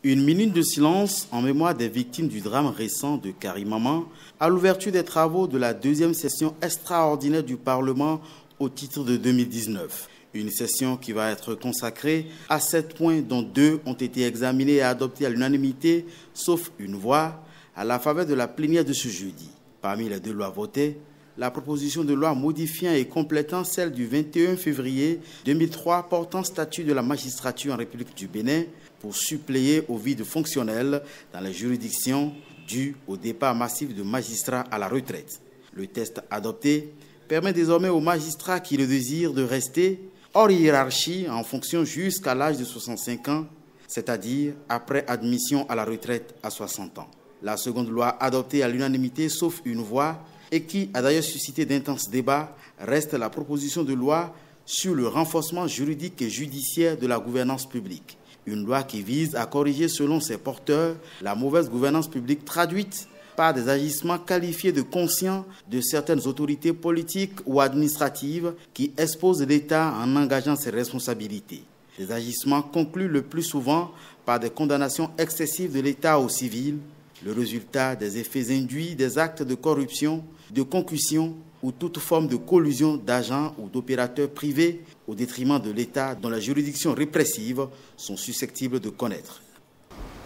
Une minute de silence en mémoire des victimes du drame récent de Karimama à l'ouverture des travaux de la deuxième session extraordinaire du Parlement au titre de 2019. Une session qui va être consacrée à 7 points dont 2 ont été examinés et adoptés à l'unanimité, sauf une voix, à la faveur de la plénière de ce jeudi. Parmi les 2 lois votées, la proposition de loi modifiant et complétant celle du 21 février 2003 portant statut de la magistrature en République du Bénin pour suppléer au vide fonctionnel dans les juridictions dues au départ massif de magistrats à la retraite. Le texte adopté permet désormais aux magistrats qui le désirent de rester hors hiérarchie en fonction jusqu'à l'âge de 65 ans, c'est-à-dire après admission à la retraite à 60 ans. La seconde loi adoptée à l'unanimité sauf une voix et qui a d'ailleurs suscité d'intenses débats reste la proposition de loi sur le renforcement juridique et judiciaire de la gouvernance publique. Une loi qui vise à corriger selon ses porteurs la mauvaise gouvernance publique traduite par des agissements qualifiés de conscients de certaines autorités politiques ou administratives qui exposent l'État en engageant ses responsabilités. Des agissements conclus le plus souvent par des condamnations excessives de l'État aux civils, le résultat des effets induits des actes de corruption, de concussion ou toute forme de collusion d'agents ou d'opérateurs privés au détriment de l'État dont les juridictions répressives sont susceptibles de connaître.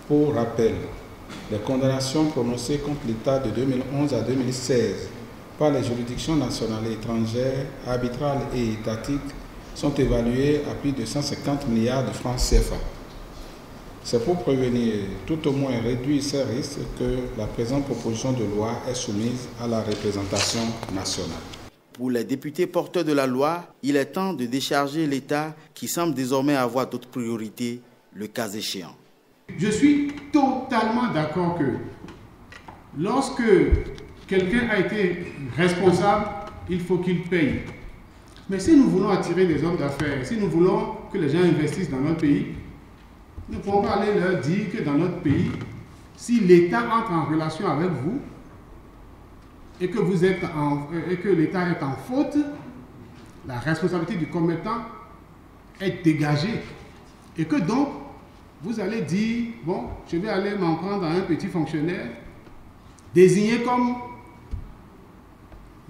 Pour rappel, les condamnations prononcées contre l'État de 2011 à 2016 par les juridictions nationales et étrangères, arbitrales et étatiques sont évaluées à plus de 150 milliards de francs CFA. C'est pour prévenir, tout au moins réduire ces risques, que la présente proposition de loi est soumise à la représentation nationale. Pour les députés porteurs de la loi, il est temps de décharger l'État qui semble désormais avoir d'autres priorités, le cas échéant. Je suis totalement d'accord que lorsque quelqu'un a été responsable, il faut qu'il paye. Mais si nous voulons attirer des hommes d'affaires, si nous voulons que les gens investissent dans notre pays, nous ne pouvons pas aller leur dire que dans notre pays, si l'État entre en relation avec vous et que l'État est en faute, la responsabilité du commettant est dégagée. Et que donc, vous allez dire, bon, je vais aller m'en prendre à un petit fonctionnaire désigné comme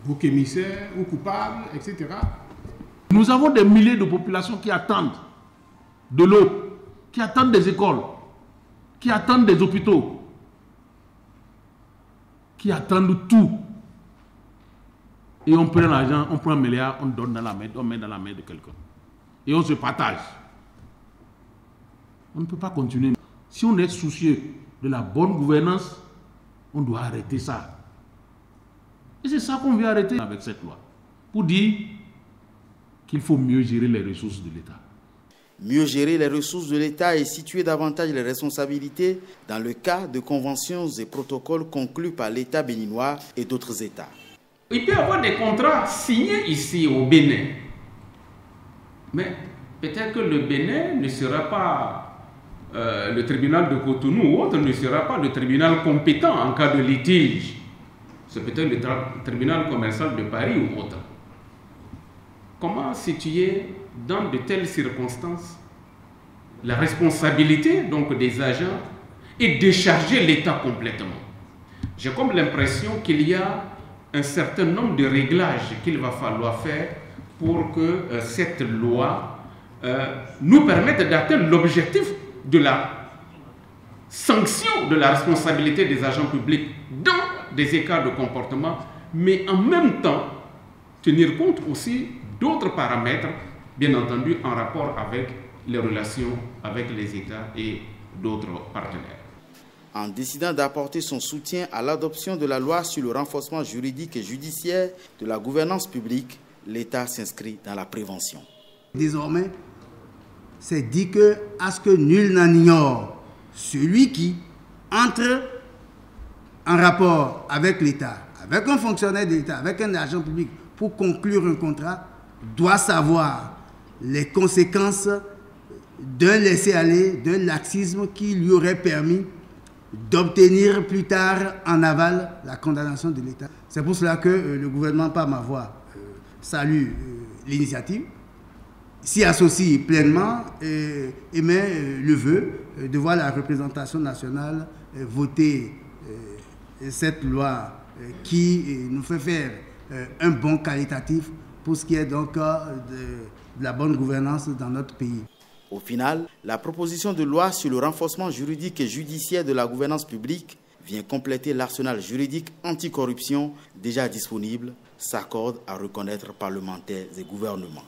bouc émissaire ou coupable, etc. Nous avons des milliers de populations qui attendent de l'eau, qui attendent des écoles, qui attendent des hôpitaux, qui attendent tout. Et on prend l'argent, on prend un milliard, on donne dans la main, on met dans la main de quelqu'un. Et on se partage. On ne peut pas continuer. Si on est soucieux de la bonne gouvernance, on doit arrêter ça. Et c'est ça qu'on veut arrêter avec cette loi. Pour dire qu'il faut mieux gérer les ressources de l'État. Mieux gérer les ressources de l'État et situer davantage les responsabilités dans le cas de conventions et protocoles conclus par l'État béninois et d'autres États. Il peut y avoir des contrats signés ici au Bénin. Mais peut-être que le Bénin ne sera pas le tribunal de Cotonou ou autre, ne sera pas le tribunal compétent en cas de litige. C'est peut-être le tribunal commercial de Paris ou autre. Comment situer dans de telles circonstances la responsabilité donc des agents et décharger l'État complètement? J'ai comme l'impression qu'il y a un certain nombre de réglages qu'il va falloir faire pour que cette loi nous permette d'atteindre l'objectif de la sanction de la responsabilité des agents publics dans des écarts de comportement, mais en même temps tenir compte aussi d'autres paramètres, bien entendu en rapport avec les relations avec les États et d'autres partenaires. En décidant d'apporter son soutien à l'adoption de la loi sur le renforcement juridique et judiciaire de la gouvernance publique, l'État s'inscrit dans la prévention. Désormais, c'est dit que, à ce que nul n'en ignore, celui qui entre en rapport avec l'État, avec un fonctionnaire de l'État, avec un agent public pour conclure un contrat, doit savoir les conséquences d'un laisser-aller, d'un laxisme qui lui aurait permis d'obtenir plus tard en aval la condamnation de l'État. C'est pour cela que le gouvernement, par ma voix, salue l'initiative. s'y associe pleinement et émet le vœu de voir la représentation nationale voter cette loi qui nous fait faire un bond qualitatif pour ce qui est donc de la bonne gouvernance dans notre pays. Au final, la proposition de loi sur le renforcement juridique et judiciaire de la gouvernance publique vient compléter l'arsenal juridique anticorruption déjà disponible, s'accorde à reconnaître parlementaires et gouvernements.